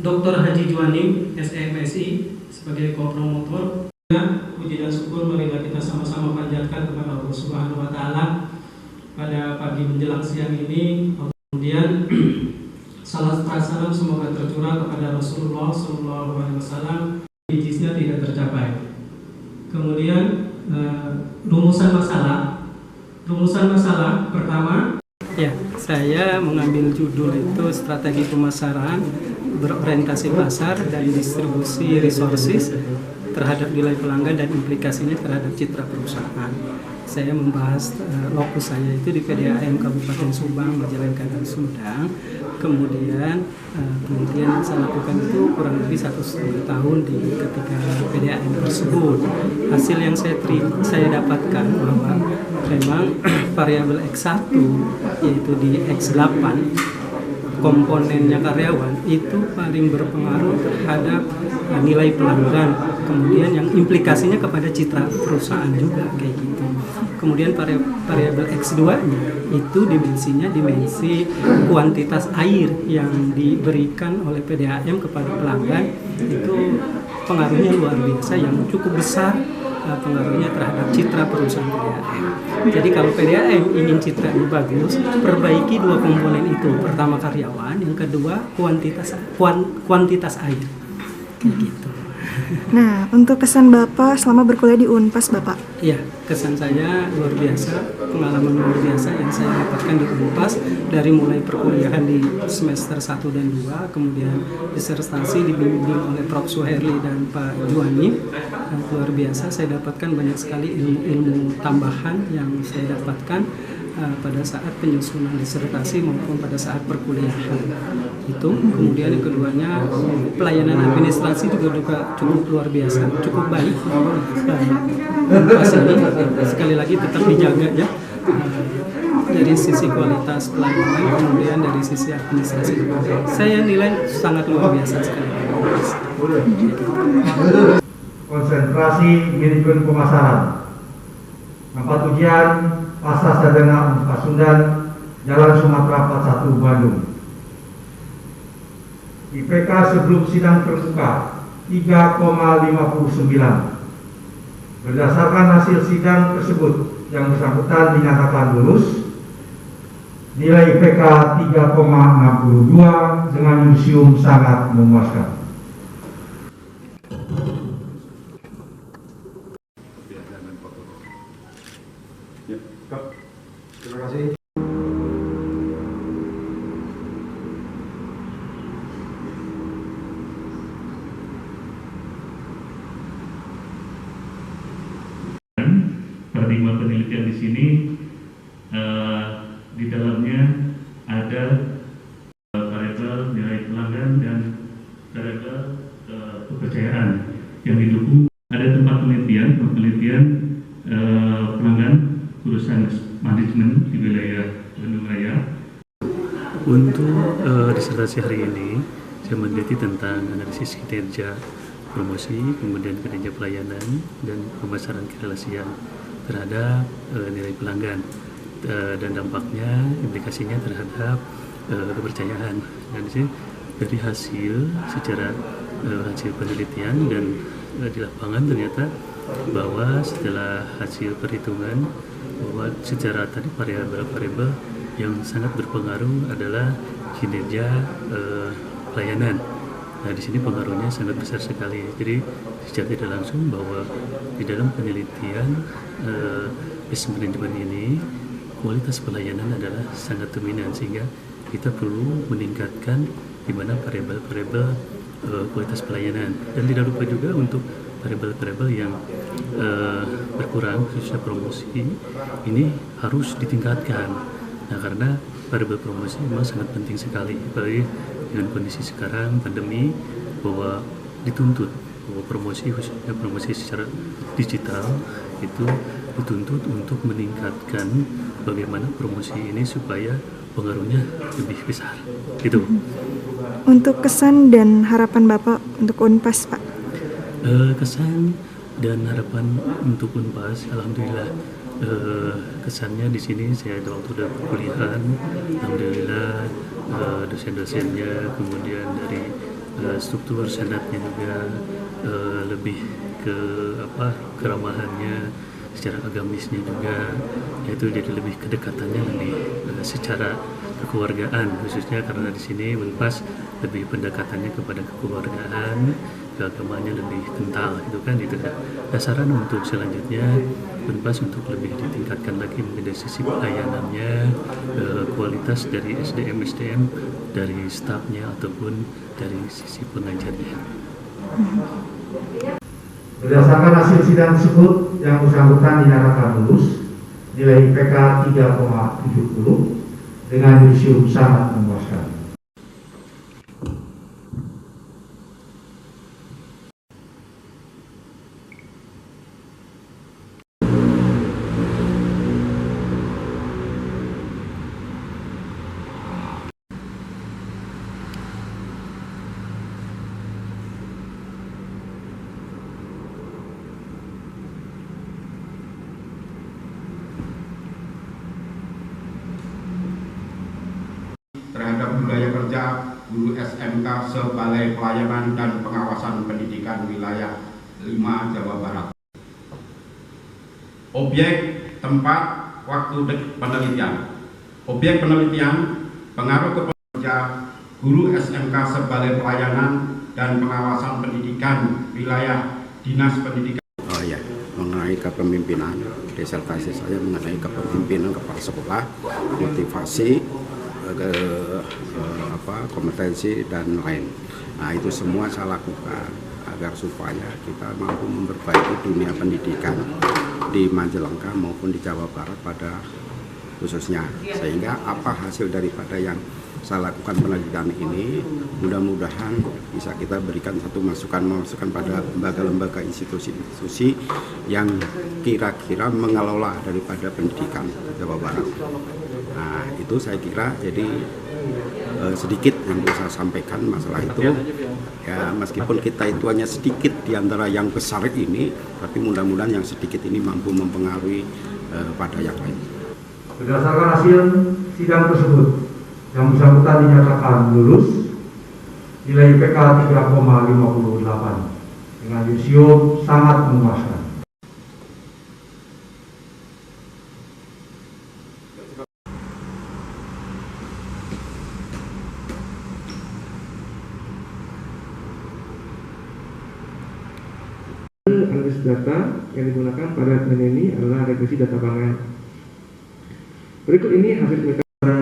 Dr. Haji Juwanim, SMSI, sebagai co-promotor. Puji dan syukur marilah kita sama-sama panjatkan kepada Allah Subhanahu wa Ta'ala pada pagi menjelang siang ini. Kemudian salat salam semoga tercurah kepada Rasulullah SAW, hijiznya tidak tercapai. Kemudian rumusan masalah pertama. Ya, saya mengambil judul itu strategi pemasaran berorientasi pasar dan distribusi resources terhadap nilai pelanggan dan implikasinya terhadap citra perusahaan. Saya membahas lokus saya itu di PDAM Kabupaten Subang, Majalengka dan Sumedang. Kemudian penelitian yang saya lakukan itu kurang lebih 1,5 tahun di ketika PDAM tersebut. Hasil yang saya dapatkan bahwa memang variabel X1 yaitu di X8 komponennya karyawan itu paling berpengaruh terhadap nilai pelanggan, kemudian yang implikasinya kepada citra perusahaan juga kayak gitu. Kemudian variabel X2-nya itu dimensinya dimensi kuantitas air yang diberikan oleh PDAM kepada pelanggan, itu pengaruhnya luar biasa yang cukup besar pengaruhnya terhadap citra perusahaan PDAM. Jadi kalau PDAM ingin citranya bagus, perbaiki dua komponen itu. Pertama karyawan, yang kedua kuantitas air. Kayak gitu. Nah, untuk kesan Bapak selama berkuliah di Unpas, Bapak? Iya, kesan saya luar biasa, pengalaman luar biasa yang saya dapatkan di Unpas dari mulai perkuliahan di semester 1 dan 2, kemudian disertasi dibimbing oleh Prof. Suherli dan Pak Juwani. Luar biasa, saya dapatkan banyak sekali ilmu-ilmu tambahan yang saya dapatkan pada saat penyusunan disertasi maupun pada saat perkuliahan itu. Kemudian yang keduanya, pelayanan administrasi juga cukup luar biasa, cukup baik. Ini sekali lagi tetap dijaga ya, dari sisi kualitas pelayanan, kemudian dari sisi administrasi saya nilai sangat luar biasa sekali. Konsentrasi manajemen pemasaran. Tempat ujian Pasar Sarjana Unpas Sundan, Jalan Sumatera 41 Bandung. IPK sebelum sidang terbuka 3,59. Berdasarkan hasil sidang tersebut, yang bersangkutan dinyatakan lulus. Nilai IPK 3,62 dengan museum sangat memuaskan. Terima kasih. Paradigma penelitian di sini di dalamnya ada variabel nilai pelanggan dan variabel kepercayaan yang didukung. Ada tempat penelitian pelanggan urusan manajemen di wilayah Bandung Raya. Untuk disertasi hari ini saya meneliti tentang analisis kinerja promosi, kemudian kinerja pelayanan dan pemasaran kerelasian terhadap nilai pelanggan dan dampaknya, implikasinya terhadap kepercayaan. Dan di sini dari hasil penelitian dan di lapangan ternyata bahwa setelah hasil perhitungan bahwa secara tadi variabel-variabel yang sangat berpengaruh adalah kinerja pelayanan. Nah, di sini pengaruhnya sangat besar sekali. Jadi secara tidak langsung bahwa di dalam penelitian business management ini kualitas pelayanan adalah sangat dominan, sehingga kita perlu meningkatkan di mana variabel-variabel kualitas pelayanan, dan tidak lupa juga untuk variabel-variabel yang berkurang khususnya promosi ini harus ditingkatkan. Nah, karena variabel promosi memang sangat penting sekali, apalagi dengan kondisi sekarang pandemi, bahwa dituntut bahwa promosi, khususnya promosi secara digital itu dituntut untuk meningkatkan bagaimana promosi ini supaya pengaruhnya lebih besar gitu. Untuk kesan dan harapan Bapak untuk Unpas, Pak? Kesan dan harapan untuk Unpas, alhamdulillah kesannya di sini saya ada waktu perkuliahan, alhamdulillah dosen-dosennya, kemudian dari struktur senatnya juga lebih ke keramahannya, secara agamisnya juga, yaitu jadi lebih kedekatannya lebih secara kekeluargaan, khususnya karena di sini Unpas lebih pendekatannya kepada kekeluargaan, keagamaannya lebih kental, itu dasaran untuk selanjutnya Unpas untuk lebih ditingkatkan lagi mungkin dari sisi pelayanannya, kualitas dari SDM dari stafnya ataupun dari sisi pengajarnya. Berdasarkan hasil sidang tersebut, yang bersangkutan dinyatakan lulus, nilai IPK 3,70 dengan yudisium sangat memuaskan. terhadap budaya kerja guru SMK sebalai pelayanan dan pengawasan pendidikan wilayah 5 Jawa Barat. Objek, tempat, waktu penelitian. Objek penelitian, pengaruh kerja guru SMK sebalai pelayanan dan pengawasan pendidikan wilayah Dinas Pendidikan. Oh ya, mengenai kepemimpinan, disertasi saya mengenai kepemimpinan kepala sekolah, motivasi, kompetensi dan lain. Nah, itu semua saya lakukan agar supaya kita mampu memperbaiki dunia pendidikan di Majalengka maupun di Jawa Barat pada khususnya, sehingga apa hasil daripada yang saya lakukan penelitian ini mudah-mudahan bisa kita berikan satu masukan pada lembaga-lembaga institusi yang kira-kira mengelola daripada pendidikan Jawa Barat. Nah, itu saya kira jadi sedikit yang bisa saya sampaikan masalah itu. Ya, meskipun kita itu hanya sedikit di antara yang besar ini, tapi mudah-mudahan yang sedikit ini mampu mempengaruhi pada yang lain. Berdasarkan hasil sidang tersebut, yang bersangkutan dinyatakan lulus, nilai IPK 3,58 dengan yudisium sangat memuaskan. Analisis data yang digunakan pada penelitian ini adalah regresi data pangan. Berikut ini hasil penelitian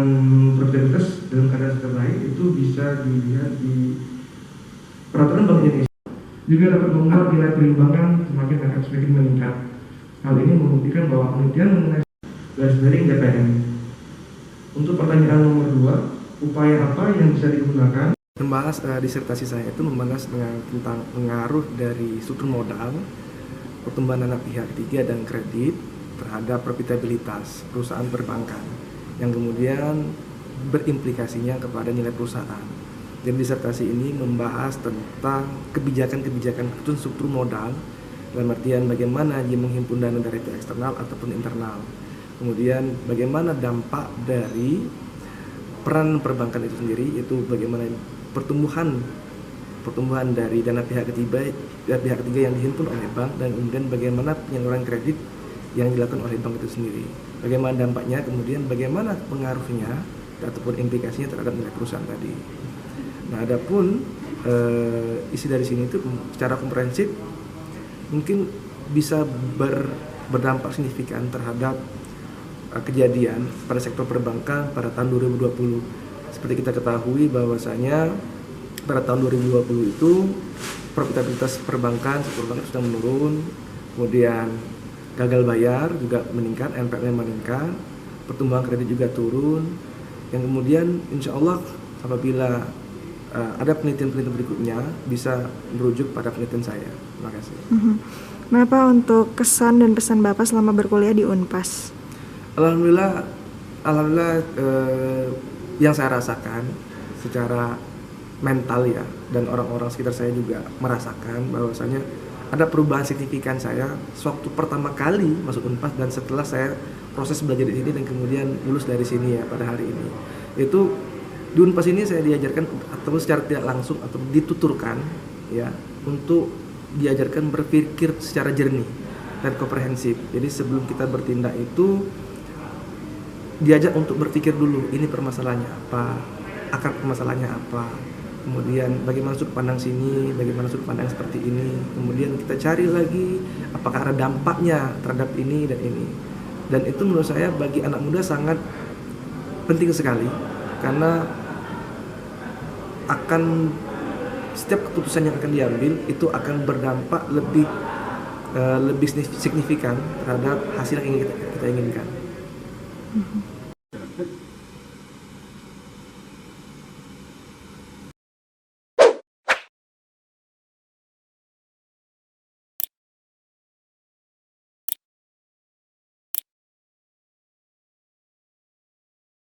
produktivitas dalam keadaan terbaik itu bisa dilihat di peraturan Bank Indonesia. Juga dapat membuat nilai perimbangan semakin meningkat. Hal ini membuktikan bahwa penelitian mengenai garis miring DPM. Untuk pertanyaan nomor 2, upaya apa yang bisa digunakan? Membahas disertasi saya itu membahas tentang pengaruh dari struktur modal, pertumbuhan dana pihak ketiga dan kredit terhadap profitabilitas perusahaan perbankan yang kemudian berimplikasinya kepada nilai perusahaan. Jadi disertasi ini membahas tentang kebijakan-kebijakan struktur modal dalam artian bagaimana dia menghimpun dana dari pihak eksternal ataupun internal. Kemudian bagaimana dampak dari peran perbankan itu sendiri, itu bagaimana pertumbuhan dari dana pihak ketiga yang dihimpun oleh bank, dan kemudian bagaimana penyaluran kredit yang dilakukan oleh bank itu sendiri. Bagaimana dampaknya, kemudian bagaimana pengaruhnya ataupun implikasinya terhadap nilai perusahaan tadi. Nah, adapun isi dari sini itu secara komprehensif mungkin bisa berdampak signifikan terhadap kejadian pada sektor perbankan pada tahun 2020. Seperti kita ketahui bahwasanya pada tahun 2020 itu profitabilitas perbankan, sektor perbankan sudah menurun, kemudian gagal bayar juga meningkat, NPL meningkat, pertumbuhan kredit juga turun, yang kemudian insya Allah apabila ada penelitian-penelitian berikutnya bisa merujuk pada penelitian saya. Terima kasih. Bapak, untuk kesan dan pesan Bapak selama berkuliah di Unpas? Alhamdulillah yang saya rasakan secara mental ya, dan orang-orang sekitar saya juga merasakan bahwasanya ada perubahan signifikan saya sewaktu pertama kali masuk Unpas dan setelah saya proses belajar di sini dan kemudian lulus dari sini ya pada hari ini. Itu Di Unpas ini saya diajarkan atau secara tidak langsung atau dituturkan ya untuk diajarkan berpikir secara jernih dan komprehensif. Jadi sebelum kita bertindak itu diajak untuk berpikir dulu, ini permasalahannya apa, akar permasalahannya apa, kemudian bagaimana sudut pandang sini, bagaimana sudut pandang seperti ini, kemudian kita cari lagi apakah ada dampaknya terhadap ini dan ini. Dan itu menurut saya bagi anak muda sangat penting sekali, karena akan setiap keputusan yang akan diambil itu akan berdampak lebih signifikan terhadap hasil yang kita inginkan.